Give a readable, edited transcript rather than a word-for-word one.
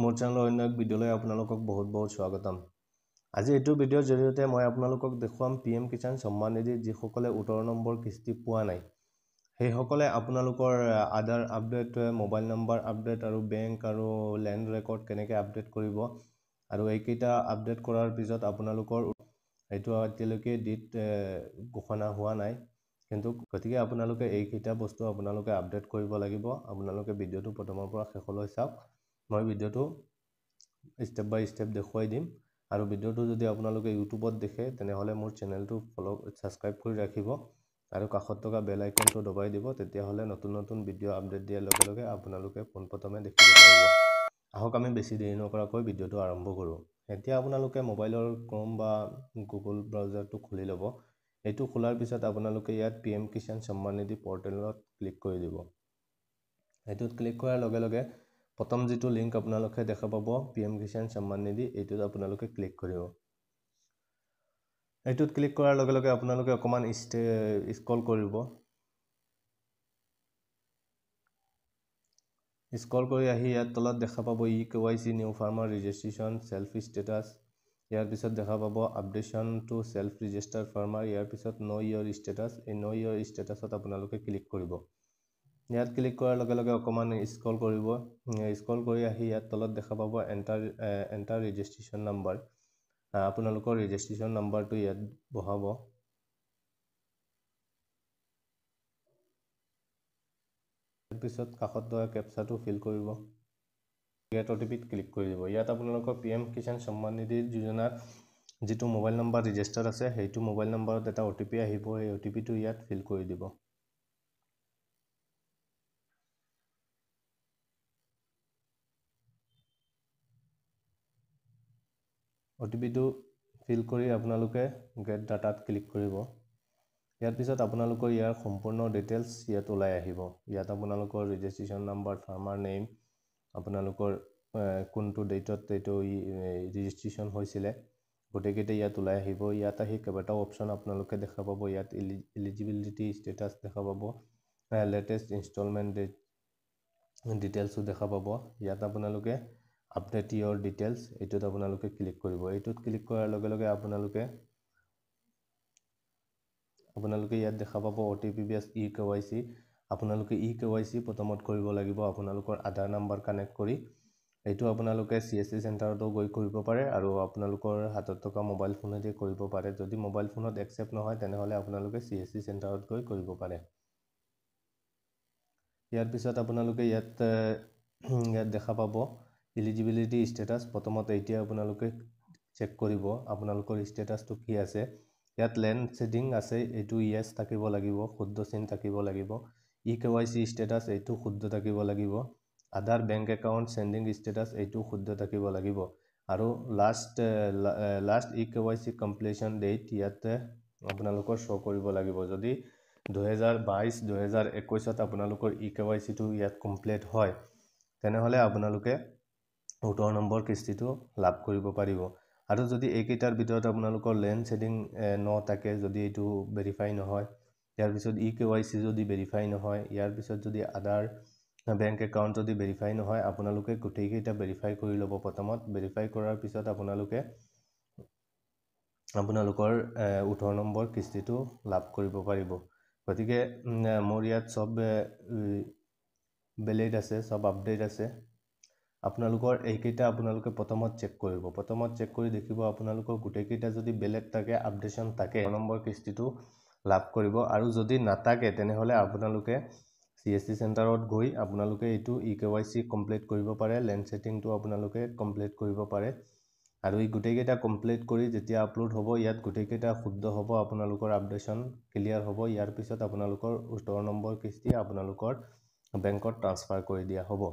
মোৰ চেনেলৰ অন্য এক ভিডিঅ'লৈ আপোনালোকক বহুত স্বাগতম। আজি এইটো ভিডিঅ'ৰ জৰিয়তে মই আপোনালোকক দেখুৱাম PM কিষাণ সন্মান নিধি যিসকলে 18 নম্বৰ কিস্তি পোৱা নাই সেইসকলে আপোনালোকৰ আধাৰ আপডেট, মোবাইল নম্বৰ আপডেট আৰু বেংক আৰু ল্যান্ড ৰেকৰ্ড কেনেকৈ আপডেট কৰিব আৰু এইকেইটা আপডেট কৰাৰ পিছত আপোনালোকৰ এইটো এতিয়ালৈকে ডেট ঘোষণা হোৱা নাই, কিন্তু গতিকে আপোনালোকে এইকেইটা বস্তু আপোনালোকে আপডেট কৰিব লাগিব। আপোনালোকে ভিডিঅ'টো প্ৰথমৰ পৰা শেষলৈ চাওক। মই ভিডিঅ'টো স্টেপ বাই স্টেপ দেখুৱাই দিম আৰু ভিডিঅ'টো যদি আপোনালোকে ইউটিউবত দেখে তেনেহ'লে মোৰ চেনেলটো ছাবস্ক্ৰাইব কৰি ৰাখিব আৰু কাষত থকা বেল আইকনটো দবাই দিব, তেতিয়াহ'লে নতুন ভিডিঅ' আপডেট দিয়াৰ লগে লগে আপোনালোকে পোনপ্ৰথমে দেখিব পাৰিব। আহক আমি বেছি দেৰি নকৰাকৈ ভিডিঅ'টো আৰম্ভ কৰোঁ। এতিয়া আপোনালোকে মোবাইলৰ ক্ৰম বা গুগল ব্ৰাউজাৰটো খুলি ল'ব। এইটো খোলাৰ পিছত আপোনালোকে ইয়াত PM কিষাণ সন্মান নিধি পৰ্টেলত ক্লিক কৰি দিব। এইটোত ক্লিক কৰাৰ লগে লগে প্ৰথম যিটো লিংক আপোনালোকে দেখা পাব PM কিষাণ সন্মান নিধি, এইটোত আপোনালোকে ক্লিক কৰিব। এইটোত ক্লিক কৰাৰ লগে লগে আপোনালোকে অকমান স্ক্ৰল কৰিব। স্ক্ৰল কৰি আহি ইয়াত তলত দেখা পাব KYC new farmer registration self status. ইয়াৰ পিছত দেখা পাব updation to self registered farmer. ইয়াৰ পিছত নো ইয়ৰ ষ্টেটাছ। এই নো ইয়ৰ ষ্টেটাছত আপোনালোকে ক্লিক কৰিব। ইয়াত ক্লিক কৰাৰ লগে লগে অকমান স্ক্ৰল কৰিব। স্ক্ৰল কৰি আহি ইয়াত তলত দেখা পাব এণ্টাৰ ৰেজিষ্ট্ৰেশ্যন নাম্বাৰ। আপোনালোকৰ ৰেজিষ্ট্ৰেশ্যন নাম্বাৰটো ইয়াত বহাব। ইয়াৰ পিছত কাষত থকা কেপচাটো ফিল কৰিব। গেট OTPত ক্লিক কৰি দিব। ইয়াত আপোনালোকৰ PM কিষাণ সন্মান নিধি যোজনাৰ যিটো মোবাইল নম্বৰ ৰেজিষ্টাৰ আছে সেইটো মোবাইল নম্বৰত এটা OTP আহিব। এই OTPটো ইয়াত ফিল কৰি দিব। OTPটো ফিল কৰি আপোনালোকে গেট ডাটাত ক্লিক কৰিব। ইয়াৰ পিছত আপোনালোকৰ ইয়াৰ সম্পূৰ্ণ ডিটেইলছ ইয়াত ওলাই আহিব। ইয়াত আপোনালোকৰ ৰেজিষ্ট্ৰেশ্যন নাম্বাৰ, ফাৰ্মাৰ নেম, আপোনালোকৰ কোনটো ডেটত এইটো ৰেজিষ্ট্ৰেশ্যন হৈছিলে গোটেইকেইটা ইয়াত ওলাই আহিব। ইয়াত আহি কেইবাটাও অপশ্যন আপোনালোকে দেখা পাব। ইয়াত এলিজিবিলিটি ষ্টেটাছ দেখা পাব, লেটেষ্ট ইনষ্টলমেণ্ট ডিটেইলছো দেখা পাব। ইয়াত আপোনালোকে আপডেট ইয়ৰ ডিটেইলছ এইটোত আপোনালোকে ক্লিক কৰিব। এইটোত ক্লিক কৰাৰ লগে লগে আপোনালোকে ইয়াত দেখা পাব OTP বেছড KYC। আপোনালোকে KYC প্ৰথমত কৰিব লাগিব আপোনালোকৰ আধাৰ নাম্বাৰ কানেক্ট কৰি। এইটো আপোনালোকে CSC চেণ্টাৰতো গৈ কৰিব পাৰে আৰু আপোনালোকৰ হাতত থকা মোবাইল ফোনেদি কৰিব পাৰে। যদি মোবাইল ফোনত একচেপ্ট নহয় তেনেহ'লে আপোনালোকে CSC চেণ্টাৰত গৈ কৰিব পাৰে। ইয়াৰ পিছত আপোনালোকে ইয়াত দেখা পাব এলিজিবিলিটি ষ্টেটাছ। প্ৰথমতে এতিয়া আপোনালোকে চেক কৰিব আপোনালোকৰ ষ্টেটাছটো কি আছে। ইয়াত লেণ্ড শেডিং আছে, এইটো ইয়েছ থাকিব লাগিব, শুদ্ধ চিন থাকিব লাগিব। KYC ষ্টেটাছ এইটো শুদ্ধ থাকিব লাগিব। আধাৰ বেংক একাউণ্ট চেণ্ডিং ষ্টেটাছ এইটো শুদ্ধ থাকিব লাগিব আৰু লাষ্ট KYC কমপ্লিশ্যন ডেট ইয়াতে আপোনালোকৰ শ্ব' কৰিব লাগিব। যদি 2022-2021ত আপোনালোকৰ KYCটো ইয়াত কমপ্লিট হয় তেনেহ'লে আপোনালোকে 18 নম্বৰ কিস্তিটো লাভ কৰিব পাৰিব। আৰু যদি এইকেইটাৰ ভিতৰত আপোনালোকৰ লেণ্ড শেডিং নথাকে, যদি এইটো ভেৰিফাই নহয়, ইয়াৰ পিছত KYC যদি ভেৰিফাই নহয়, ইয়াৰ পিছত যদি আধাৰ বেংক একাউণ্ট যদি ভেৰিফাই নহয়, আপোনালোকে গোটেইকেইটা ভেৰিফাই কৰি ল'ব। প্ৰথমত ভেৰিফাই কৰাৰ পিছত আপোনালোকে আপোনালোকৰ 18 নম্বৰ কিস্তিটো লাভ কৰিব পাৰিব। গতিকে মোৰ ইয়াত চব ভেলিড আছে, চব আপডেট আছে। আপোনালোকৰ এইকেইটা আপোনালোকে প্ৰথমত চেক কৰিব। প্ৰথমত চেক কৰি দেখিব আপোনালোকৰ গোটেইকেইটা যদি বেলেগ থাকে, আপডেশ্যন থাকে, 18 নম্বৰ কিস্তিটো লাভ কৰিব। আৰু যদি নাথাকে তেনেহ'লে আপোনালোকে CSC চেণ্টাৰত গৈ আপোনালোকে এইটো KYC কমপ্লিট কৰিব পাৰে, লেণ্ড শেডিংটো আপোনালোকে কমপ্লিট কৰিব পাৰে। আৰু এই গোটেইকেইটা কমপ্লিট কৰি যেতিয়া আপলোড হ'ব, ইয়াত গোটেইকেইটা শুদ্ধ হ'ব, আপোনালোকৰ আপডেশ্যন ক্লিয়াৰ হ'ব। ইয়াৰ পিছত আপোনালোকৰ 18 নম্বৰ কিস্তি আপোনালোকৰ বেংকত ট্ৰান্সফাৰ কৰি দিয়া হ'ব।